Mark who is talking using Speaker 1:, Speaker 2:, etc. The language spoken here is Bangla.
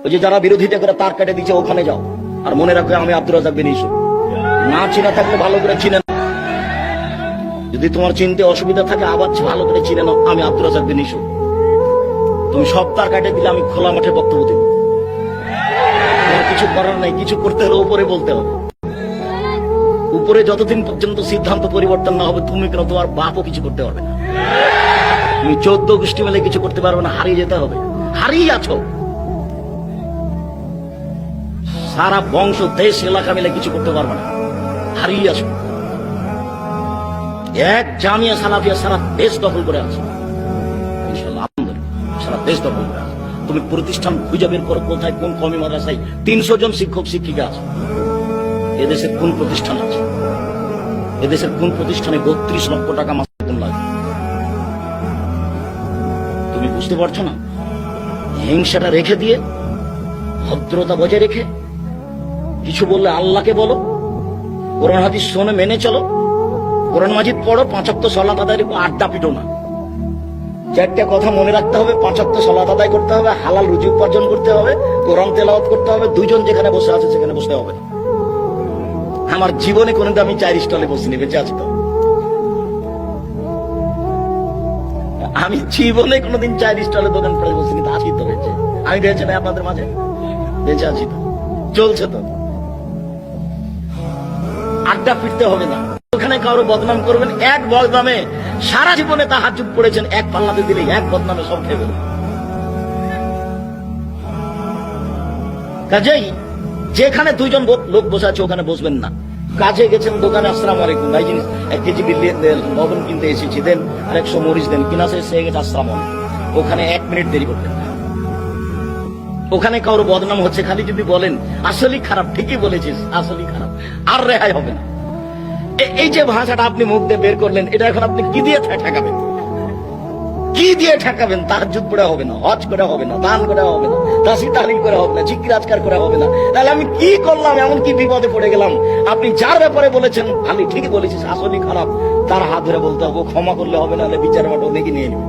Speaker 1: ওই যে যারা বিরোধিতা করে তার কেটে দিচ্ছে ওখানে যাও। আর মনে রাখবে আমি আব্দুর রাজ্জাক বিন ইউসুফ। না চিনা থাকলে ভালো করে চিনে নাও। যদি তোমার চিনতে অসুবিধা থাকে আবার ভালো করে চিনে নাও, আমি আব্দুর রাজ্জাক বিন ইউসুফ। তুমি সব তার কাটে দিলে আমি খোলা মাঠে বক্তব্য দেব। কিছু করার নাই, কিছু করতে হলে উপরে বলতে হবে। উপরে যতদিন পর্যন্ত সিদ্ধান্ত পরিবর্তন না হবে তুমি কেন তোমার বাপও কিছু করতে পারবে না। তুমি 14 গোষ্ঠী মিলে কিছু করতে পারবে না, হারিয়ে যেতে হবে। হারিয়ে আছো। সারা বংশ দেশ এলাকা মিলে কিছু করতে পারবে না, হারিয়ে আছো। এক জামিয়া সালাফিয়া সারা দেশ দখল করে আছে, ইনশাআল্লাহ আলহামদুলিল্লাহ সারা দেশ দখল করে আছে। তুমি প্রতিষ্ঠান খুঁজে বের করো কোথায় কোন কওমি মাদ্রাসায় 300 জন শিক্ষক শিক্ষিকা আছে। এদেশের কোন প্রতিষ্ঠান আছে? এদেশের কোন প্রতিষ্ঠানে 32 লক্ষ টাকা মাস বেতন লাগে? তুমি বুঝতে পারছো না? হিংসাটা রেখে দিয়ে ভদ্রতা বজায় রেখে কিছু বললে আল্লাহকে বলো, কোরআন হাদিস শোনে মেনে চলো, কোরআন মাজিদ পড়ো, 5 ওয়াক্ত সালাত আদায়ের আড্ডা পিটো না। 4টা কথা মনে রাখতে হবে, 5 ওয়াক্ত সালাত আদায় করতে হবে, হালাল রুজি উপার্জন করতে হবে, কোরআন তেলাওয়াত করতে হবে। 2 জন যেখানে বসে আছে সেখানে বসতে হবে। আমার জীবনে কোনদিন আমি 4 স্টলে বসিনি, বেঁচে আছি তো। আমি জীবনে কোনোদিন 4 স্টলে দোকান করে বসিনি, তা আছি তো বেঁচে। আমি বেঁচে নাই আপনাদের মাঝে, বেঁচে আছি তো, চলছে তো। আড্ডা ফিরতে হবে না। ওখানে কারো বদনাম করবেন, এক বদনামে সারা জীবনে তাহাজ্জুদ পড়েছেন, এক পাল্লাতে দিলে এক বদনামে সব খেয়ে ফেলবেন। কাজেই যেখানে 2 জন লোক বসে আছে ওখানে বসবেন না। কাজে গেছেন দোকানে, আসসালামু আলাইকুম ভাই, জিনিস 1 কেজি বিল্লি দেন, লবণ কিনতে এসেছি দেন, আর 100 মরিচ দেন, কিনা শেষ হয়ে গেছে, আসসালামু আলাইকুম। ওখানে 1 মিনিট দেরি করবেন না। ওখানে কারো বদনাম হচ্ছে, খালি যদি বলেন আসলেই খারাপ, ঠিকই বলেছিস, আসলেই খারাপ, আর রেহাই হবে না। এই যে ভাষাটা আপনি মুখ দিয়ে বের করলেন, এটা এখন আপনি কি দিয়ে ঠেকাবেন? কি দিয়ে ঠেকাবেন? তাহাজ্জুদ পড়া হবে না, হজ করা হবে না, দান করা হবে না, তাসবিহ তাহলিল করা হবে না, জিকির আজকার করা হবে না। তাহলে আমি কি করলাম? এমন কি বিপদে পড়ে গেলাম? আপনি যার ব্যাপারে বলেছেন আমি ঠিকই বলেছিস, আসলেই খারাপ, তার হাত ধরে বলতে হবে, ক্ষমা করলে হবে না, বিচার মাঠ অনেকে নিয়ে নেবে।